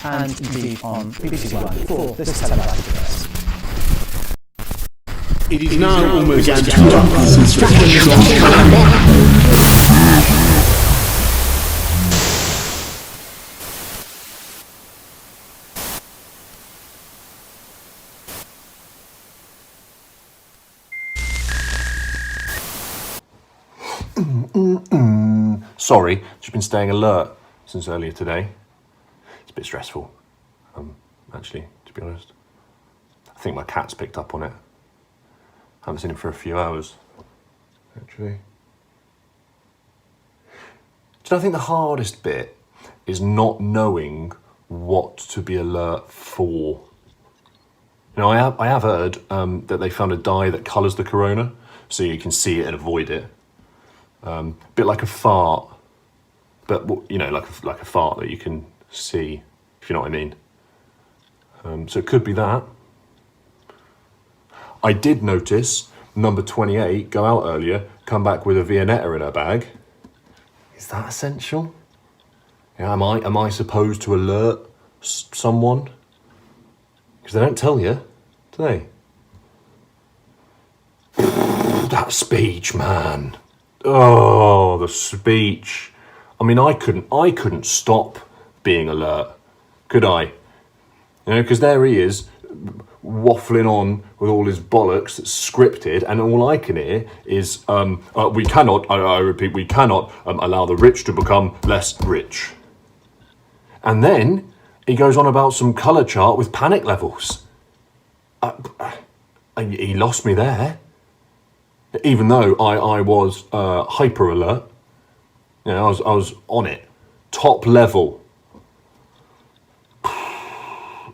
and indeed on BBC One for this televised address. It is now almost Sorry, just been staying alert since earlier today. It's a bit stressful, actually, to be honest. I think my cat's picked up on it. Haven't seen him for a few hours, actually. Do you know, I think the hardest bit is not knowing what to be alert for. You know, I have heard that they found a dye that colours the corona, so you can see it and avoid it. Bit like a fart, but you know, like a fart that you can see, if you know what I mean. So it could be that. I did notice number 28 go out earlier, come back with a Viennetta in her bag. Is that essential? Yeah, am I supposed to alert someone? Because they don't tell you, do they? That speech, man. Oh, the speech. I mean, I couldn't stop being alert, could I? You know, because there he is, waffling on with all his bollocks that's scripted, and all I can hear is, we cannot, I repeat, we cannot allow the rich to become less rich. And then he goes on about some colour chart with panic levels. He lost me there. Even though I was hyper alert, you know, I was on it, top level.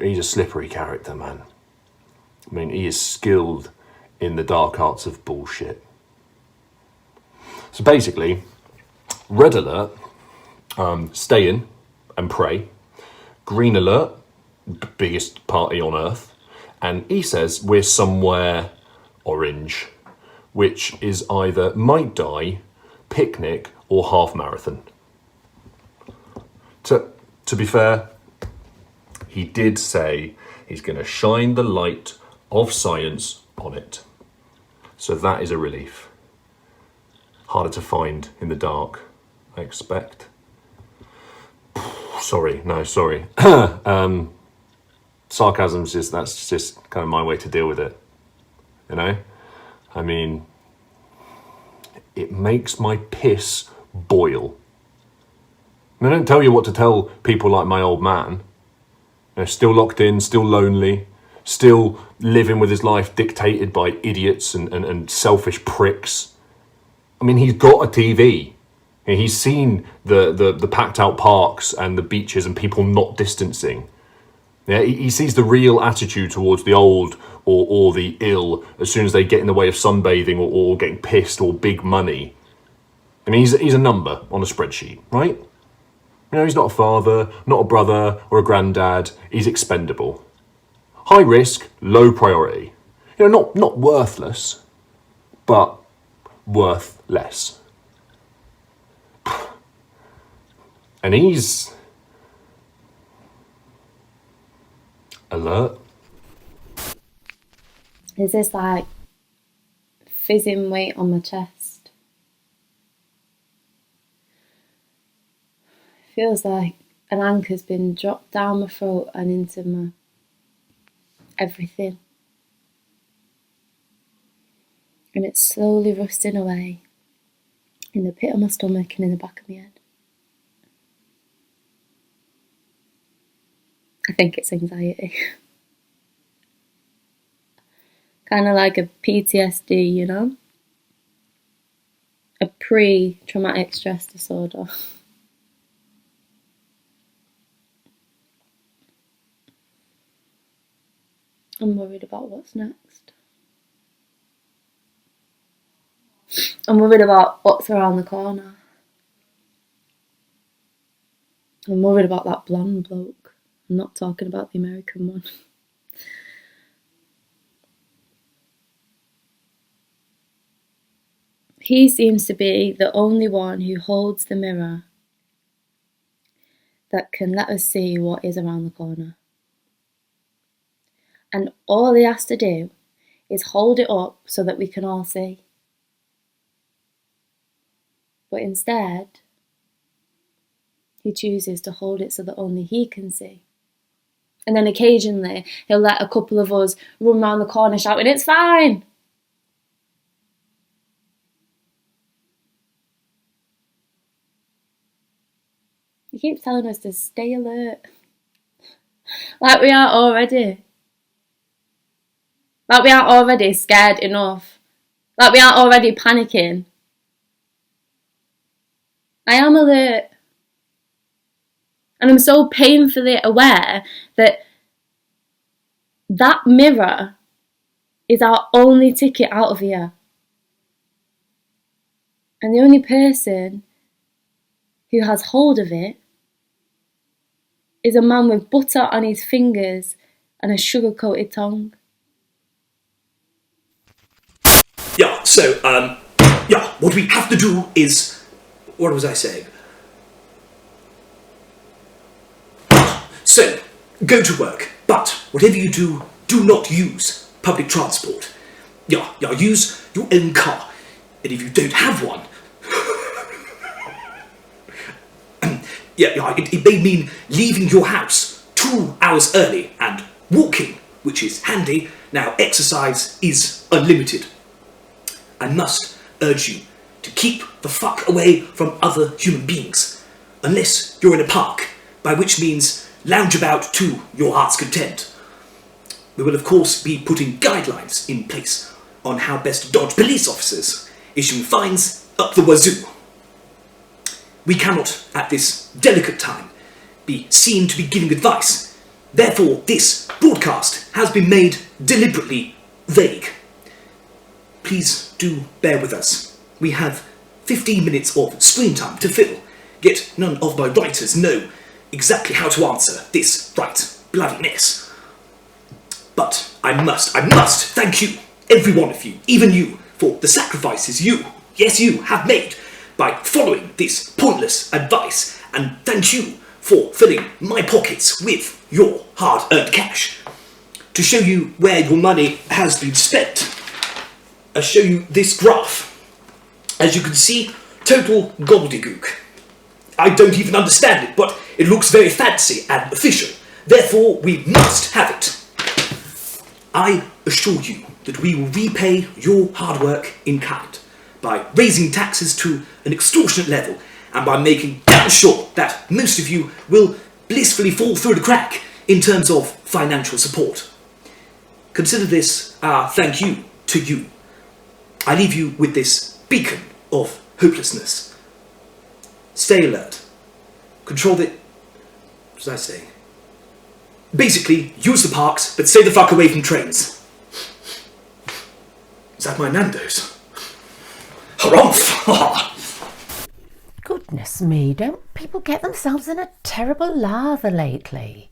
He's a slippery character, man. I mean, he is skilled in the dark arts of bullshit. So basically, red alert, stay in and pray. Green alert, biggest party on earth. And he says we're somewhere orange, which is either might die, picnic, or half marathon. To be fair, he did say he's going to shine the light of science on it. So that is a relief. Harder to find in the dark, I expect. Sorry. Sarcasm's that's just kind of my way to deal with it. You know? I mean, it makes my piss boil. And I don't tell you what to tell people like my old man. You know, still locked in, still lonely, still living with his life dictated by idiots and selfish pricks. I mean, he's got a TV. You know, he's seen the packed out parks and the beaches and people not distancing. Yeah, he sees the real attitude towards the old or the ill as soon as they get in the way of sunbathing or getting pissed or big money. I mean, he's a number on a spreadsheet, right? You know, he's not a father, not a brother or a granddad. He's expendable. High risk, low priority. You know, not worthless, but worth less. And he's alert. Is this like fizzing weight on my chest? Feels like an anchor's been dropped down my throat and into my everything. And it's slowly rusting away in the pit of my stomach and in the back of my head. I think it's anxiety. Kind of like a PTSD, you know? A pre-traumatic stress disorder. I'm worried about what's next. I'm worried about what's around the corner. I'm worried about that blonde bloke. I'm not talking about the American one. He seems to be the only one who holds the mirror that can let us see what is around the corner. And all he has to do is hold it up so that we can all see. But instead, he chooses to hold it so that only he can see. And then occasionally he'll let a couple of us run round the corner shouting, "It's fine!" He keeps telling us to stay alert. Like we aren't already. Like we aren't already scared enough. Like we aren't already panicking. I am alert. And I'm so painfully aware that that mirror is our only ticket out of here. And the only person who has hold of it is a man with butter on his fingers and a sugar-coated tongue. Yeah, so, what we have to do is... What was I saying? So, go to work, but whatever you do, do not use public transport. Use your own car. And if you don't have one... it may mean leaving your house 2 hours early and walking, which is handy. Now, exercise is unlimited. I must urge you to keep the fuck away from other human beings, unless you're in a park, by which means lounge about to your heart's content. We will of course be putting guidelines in place on how best to dodge police officers, issuing fines up the wazoo. We cannot, at this delicate time, be seen to be giving advice. Therefore, this broadcast has been made deliberately vague. Please do bear with us. We have 15 minutes of screen time to fill, yet none of my writers know exactly how to answer this right bloody mess. But I must thank you, every one of you, even you, for the sacrifices you have made by following this pointless advice, and thank you for filling my pockets with your hard-earned cash. To show you where your money has been spent, I'll show you this graph. As you can see, total gobbledygook. I don't even understand it, but it looks very fancy and official. Therefore, we must have it. I assure you that we will repay your hard work in kind by raising taxes to an extortionate level and by making damn sure that most of you will blissfully fall through the crack in terms of financial support. Consider this our thank you to you. I leave you with this beacon of hopelessness. Stay alert. Control the... What was I saying? Basically, use the parks, but stay the fuck away from trains. Is that my Nando's? Harumph! Goodness me, don't people get themselves in a terrible lather lately?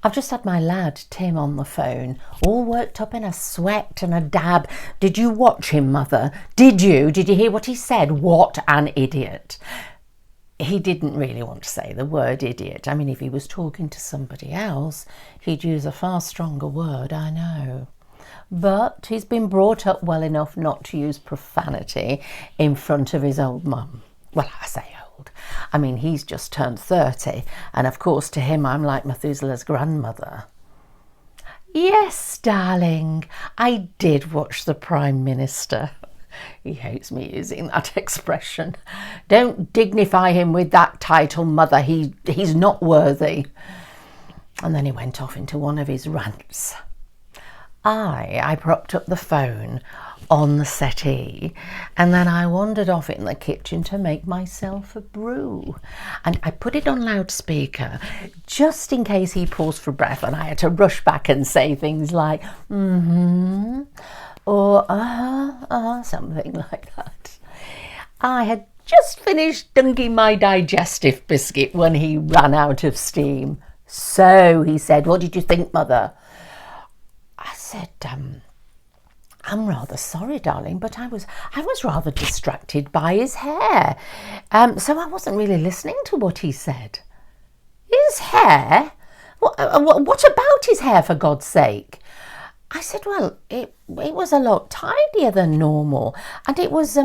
I've just had my lad Tim on the phone, all worked up in a sweat and a dab. Did you watch him, Mother? Did you? Did you hear what he said? What an idiot. He didn't really want to say the word idiot. I mean, if he was talking to somebody else, he'd use a far stronger word, I know. But he's been brought up well enough not to use profanity in front of his old mum. Well, I say old. I mean, he's just turned 30, and of course to him I'm like Methuselah's grandmother. Yes, darling, I did watch the Prime Minister. He hates me using that expression. Don't dignify him with that title, Mother. He's not worthy. And then he went off into one of his rants. I propped up the phone on the settee, and then I wandered off in the kitchen to make myself a brew. And I put it on loudspeaker just in case he paused for breath and I had to rush back and say things like, mm-hmm, or something like that. I had just finished dunking my digestive biscuit when he ran out of steam. So, he said, what did you think, Mother? I said, I'm rather sorry, darling, but I was rather distracted by his hair. So I wasn't really listening to what he said. His hair? What about his hair, for God's sake? I said, well, it was a lot tidier than normal, and it was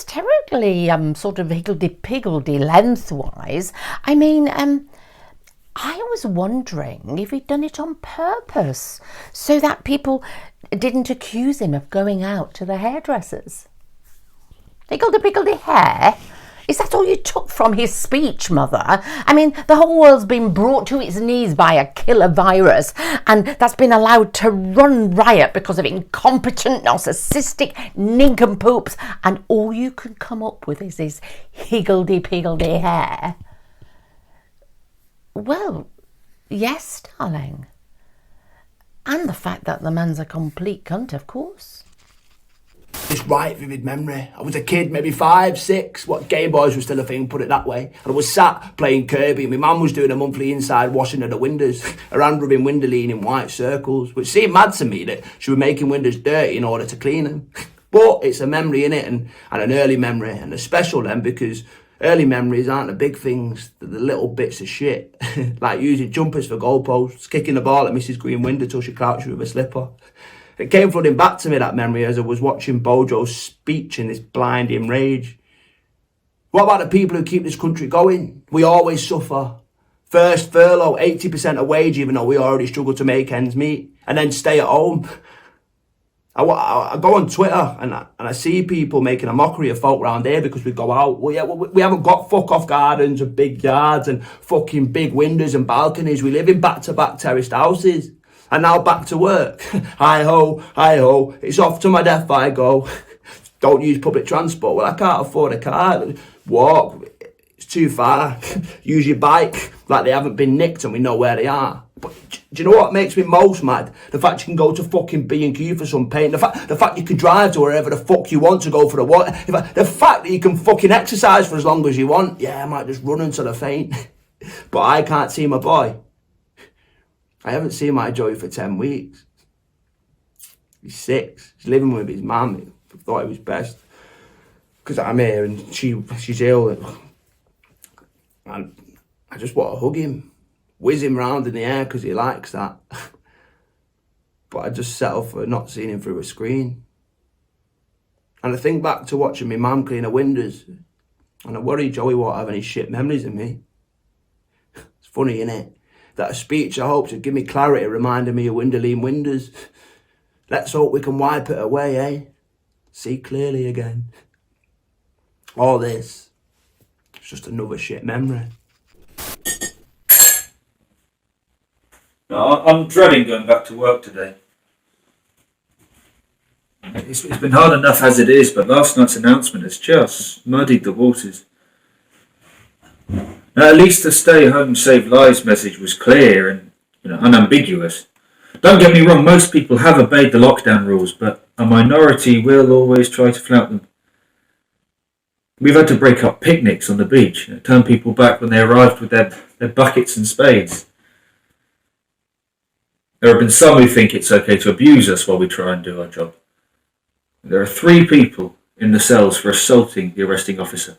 terribly sort of higgledy-piggledy lengthwise. I mean, I was wondering if he'd done it on purpose, so that people didn't accuse him of going out to the hairdressers. Higgledy-piggledy hair? Is that all you took from his speech, Mother? I mean, the whole world's been brought to its knees by a killer virus, and that's been allowed to run riot because of incompetent, narcissistic nincompoops, and all you can come up with is this higgledy-piggledy hair. Well, yes, darling. And the fact that the man's a complete cunt, of course. This right vivid memory. I was a kid, maybe 5, 6, what Game Boys was still a thing, put it that way. And I was sat playing Kirby, and my mum was doing a monthly inside washing of the windows, her hand rubbing window lean in white circles, which seemed mad to me that she was making windows dirty in order to clean them. But it's a memory, innit, and an early memory, and a special then, because early memories aren't the big things, they're the little bits of shit. Like using jumpers for goalposts, kicking the ball at Mrs. Green window till she crouched with a slipper. It came flooding back to me, that memory, as I was watching Bojo's speech in this blinding rage. What about the people who keep this country going? We always suffer. First furlough, 80% of wage, even though we already struggle to make ends meet. And then stay at home. I go on Twitter and I see people making a mockery of folk around here because we go out. We haven't got fuck-off gardens and big yards and fucking big windows and balconies. We live in back-to-back terraced houses. And now back to work. Hi-ho, it's off to my death I go. Don't use public transport. Well, I can't afford a car. Walk, it's too far. Use your bike, like they haven't been nicked and we know where they are. But do you know what makes me most mad? The fact you can go to fucking B&Q for some paint. The fact you can drive to wherever the fuck you want to go for the water. The fact that you can fucking exercise for as long as you want. Yeah, I might just run until I faint. But I can't see my boy. I haven't seen my Joey for 10 weeks. He's 6. He's living with his mum. I thought it was best. Because I'm here and she's ill. And I just want to hug him. Whiz him round in the air because he likes that. But I just settle for not seeing him through a screen. And I think back to watching my mum clean her windows. And I worry Joey won't have any shit memories of me. It's funny, innit? That a speech I hope to give me clarity, reminding me of Winderleen windows. Let's hope we can wipe it away, eh? See clearly again. All this, it's just another shit memory. No, I'm dreading going back to work today. It's been hard enough as it is, but last night's announcement has just muddied the waters. Now, at least the stay home save lives message was clear and unambiguous. Don't get me wrong, most people have obeyed the lockdown rules, but a minority will always try to flout them. We've had to break up picnics on the beach, turn people back when they arrived with their buckets and spades. There have been some who think it's okay to abuse us while we try and do our job. There are 3 people in the cells for assaulting the arresting officer.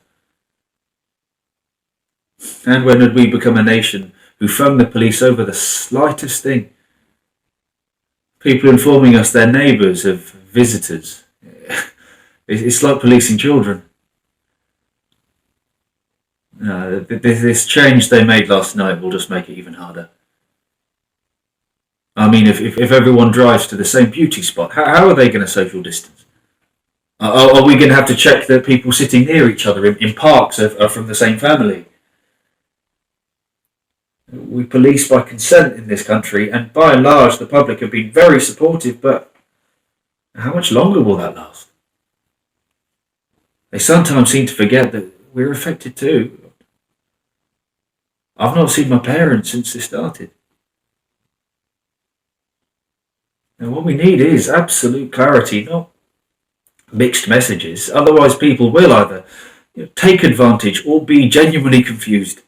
And when did we become a nation who phone the police over the slightest thing? People informing us their neighbours of visitors. It's like policing children. This change they made last night will just make it even harder. I mean, if everyone drives to the same beauty spot, how are they going to social distance? Are we going to have to check that people sitting near each other in parks are from the same family? We police by consent in this country, and by and large the public have been very supportive, but how much longer will that last? They sometimes seem to forget that we're affected too. I've not seen my parents since this started. And what we need is absolute clarity, not mixed messages. Otherwise people will either take advantage or be genuinely confused.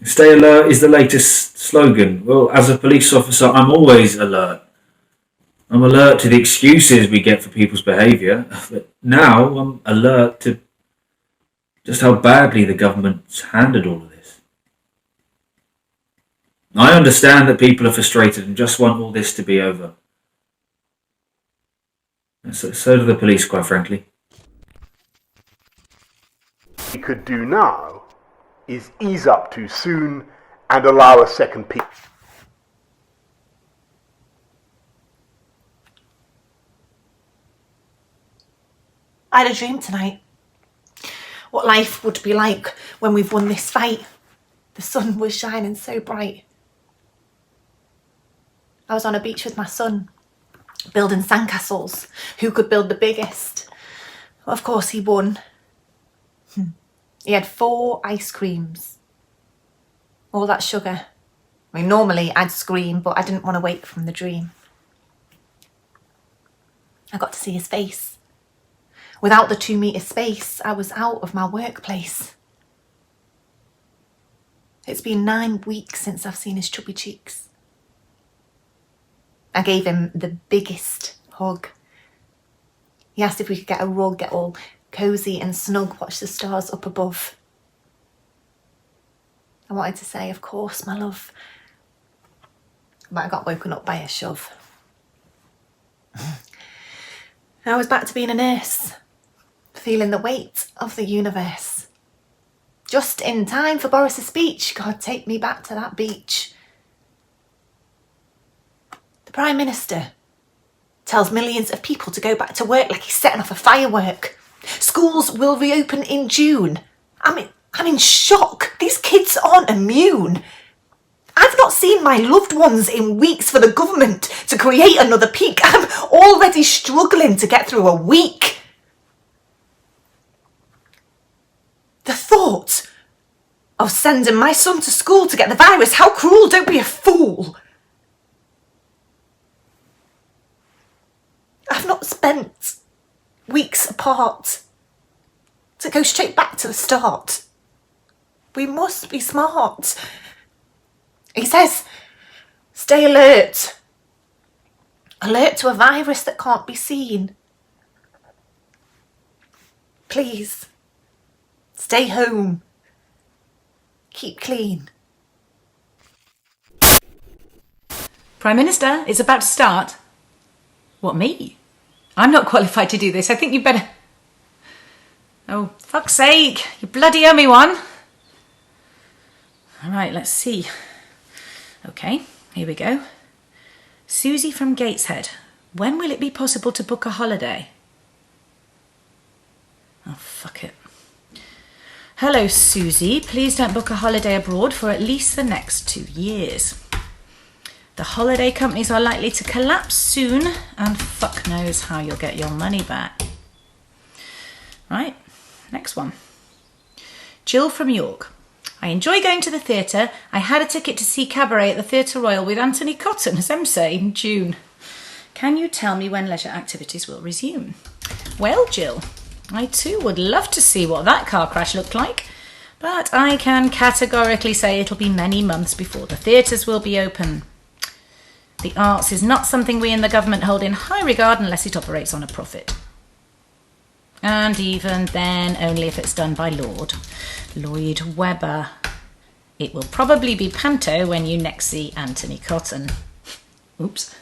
Stay alert is the latest slogan. Well, as a police officer, I'm always alert. I'm alert to the excuses we get for people's behaviour, but now I'm alert to just how badly the government's handled all of this. I understand that people are frustrated and just want all this to be over. So do the police, quite frankly. What we could do now is ease up too soon and allow a second peak. I had a dream tonight. What life would be like when we've won this fight. The sun was shining so bright. I was on a beach with my son, building sandcastles. Who could build the biggest? Of course he won. He had 4 ice creams. All that sugar. I mean, normally I'd scream, but I didn't want to wake from the dream. I got to see his face. Without the 2-metre space, I was out of my workplace. It's been 9 weeks since I've seen his chubby cheeks. I gave him the biggest hug. He asked if we could get a rug, get all cosy and snug, watch the stars up above. I wanted to say, of course, my love, but I got woken up by a shove. I was back to being a nurse, feeling the weight of the universe. Just in time for Boris's speech. God, take me back to that beach. The Prime Minister tells millions of people to go back to work like he's setting off a firework. Schools will reopen in June. I'm in shock. These kids aren't immune. I've not seen my loved ones in weeks for the government to create another peak. I'm already struggling to get through a week. The thought of sending my son to school to get the virus, how cruel, don't be a fool. I've not spent weeks apart to go straight back to the start. We must be smart. He says, stay alert. Alert to a virus that can't be seen. Please, stay home. Keep clean. Prime Minister, it's about to start. What, me? I'm not qualified to do this. I think you better... Oh, fuck's sake. You bloody owe me one. All right, let's see. Okay, here we go. Susie from Gateshead. When will it be possible to book a holiday? Oh, fuck it. Hello, Susie. Please don't book a holiday abroad for at least the next 2 years. The holiday companies are likely to collapse soon, and fuck knows how you'll get your money back. Right, next one. Jill from York. I enjoy going to the theatre. I had a ticket to see Cabaret at the Theatre Royal with Anthony Cotton as MC in June. Can you tell me when leisure activities will resume? Well, Jill, I too would love to see what that car crash looked like, but I can categorically say it'll be many months before the theatres will be open. The arts is not something we in the government hold in high regard unless it operates on a profit. And even then, only if it's done by Lloyd Webber. It will probably be panto when you next see Anthony Cotton. Oops,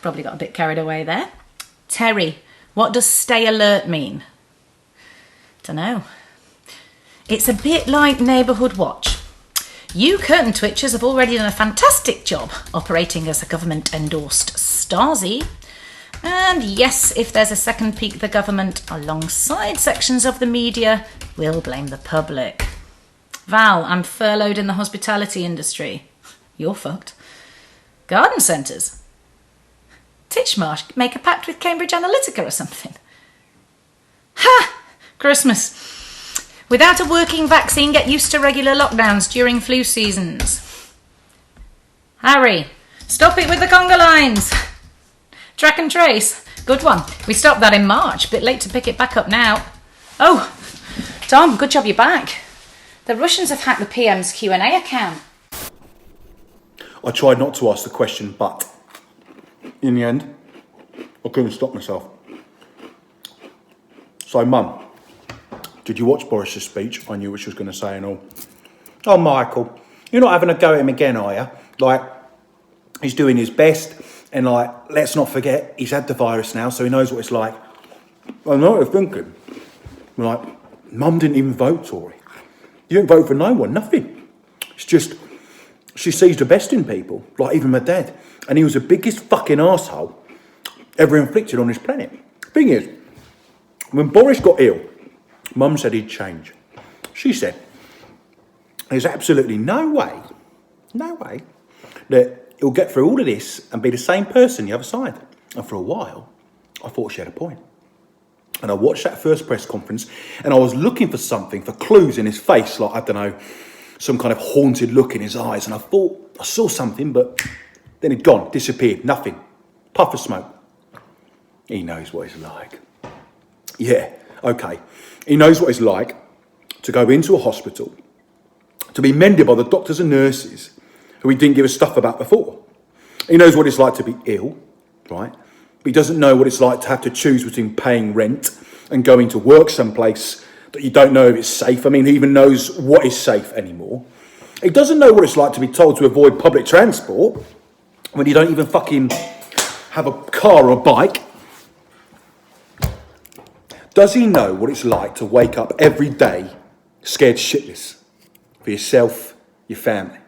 probably got a bit carried away there. Terry, what does stay alert mean? Dunno. It's a bit like Neighbourhood Watch. You curtain twitchers have already done a fantastic job operating as a government-endorsed Stasi. And yes, if there's a second peak, the government, alongside sections of the media, will blame the public. Val, I'm furloughed in the hospitality industry. You're fucked. Garden centres. Titchmarsh, make a pact with Cambridge Analytica or something. Ha! Christmas. Without a working vaccine, get used to regular lockdowns during flu seasons. Harry, stop it with the conga lines. Track and trace. Good one. We stopped that in March. Bit late to pick it back up now. Oh, Tom, good job you're back. The Russians have hacked the PM's Q&A account. I tried not to ask the question, but in the end, I couldn't stop myself. So, Mum, did you watch Boris's speech? I knew what she was going to say and all. Oh, Michael, you're not having a go at him again, are you? Like, he's doing his best, and like, let's not forget, he's had the virus now, so he knows what it's like. I know what you're thinking. Like, Mum didn't even vote Tory. You didn't vote for no one, nothing. It's just, she sees the best in people, like even my dad. And he was the biggest fucking arsehole ever inflicted on this planet. Thing is, when Boris got ill, Mum said he'd change. She said, there's absolutely no way that he'll get through all of this and be the same person the other side. And for a while, I thought she had a point. And I watched that first press conference, and I was looking for something, for clues in his face, like, I don't know, some kind of haunted look in his eyes. And I thought I saw something, but then it'd gone, disappeared, nothing. Puff of smoke. He knows what it's like. Yeah, okay. He knows what it's like to go into a hospital, to be mended by the doctors and nurses who he didn't give a stuff about before. He knows what it's like to be ill, right? But he doesn't know what it's like to have to choose between paying rent and going to work someplace that you don't know if it's safe. I mean, he even knows what is safe anymore. He doesn't know what it's like to be told to avoid public transport when you don't even fucking have a car or a bike. Does he know what it's like to wake up every day scared shitless for yourself, your family?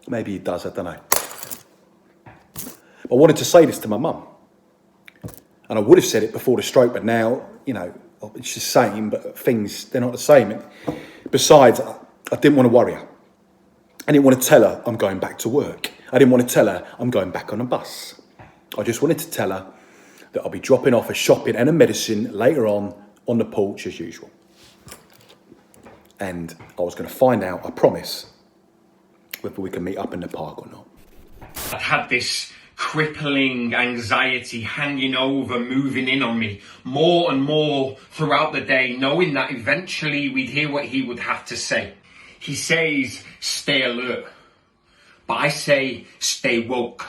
Maybe he does, I don't know. I wanted to say this to my mum, and I would have said it before the stroke, but now, you know, it's the same, but things, they're not the same. And besides, I didn't want to worry her. I didn't want to tell her I'm going back to work. I didn't want to tell her I'm going back on a bus. I just wanted to tell her that I'll be dropping off a shopping and a medicine later on the porch as usual. And I was going to find out, I promise, whether we can meet up in the park or not. I'd had this crippling anxiety hanging over, moving in on me more and more throughout the day, knowing that eventually we'd hear what he would have to say. He says, stay alert. But I say, stay woke.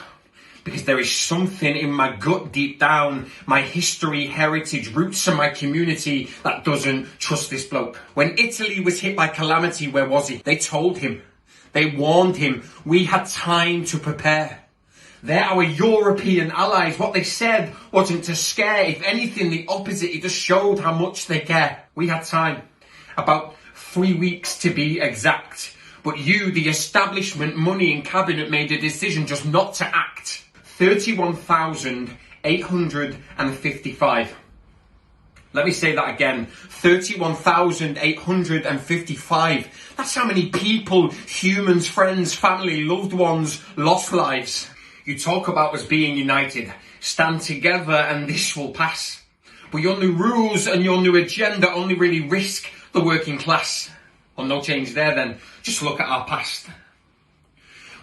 Because there is something in my gut deep down, my history, heritage, roots and my community that doesn't trust this bloke. When Italy was hit by calamity, where was he? They told him. They warned him. We had time to prepare. They're our European allies. What they said wasn't to scare. If anything, the opposite. It just showed how much they care. We had time. About 3 weeks to be exact. But you, the establishment, money and cabinet, made a decision just not to act. 31,855. Let me say that again. 31,855. That's how many people, humans, friends, family, loved ones, lost lives. You talk about us being united. Stand together and this will pass. But your new rules and your new agenda only really risk the working class. Well, no change there then. Just look at our past.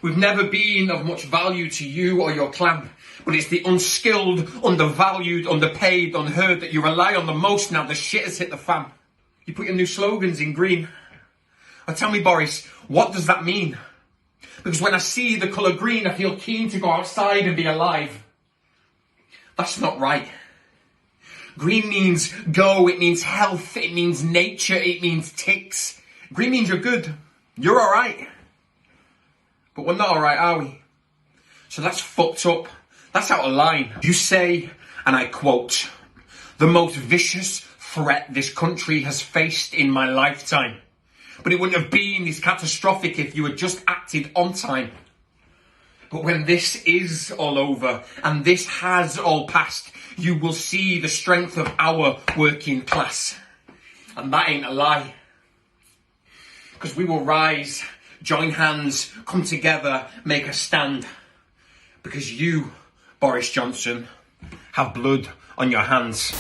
We've never been of much value to you or your clan. But it's the unskilled, undervalued, underpaid, unheard that you rely on the most now the shit has hit the fan. You put your new slogans in green. Now tell me, Boris, what does that mean? Because when I see the colour green, I feel keen to go outside and be alive. That's not right. Green means go, it means health, it means nature, it means ticks. Green means you're good. You're alright. But we're not alright, are we? So that's fucked up. That's out of line. You say, and I quote, the most vicious threat this country has faced in my lifetime. But it wouldn't have been this catastrophic if you had just acted on time. But when this is all over, and this has all passed, you will see the strength of our working class. And that ain't a lie. Because we will rise, join hands, come together, make a stand. Because you, Boris Johnson, have blood on your hands.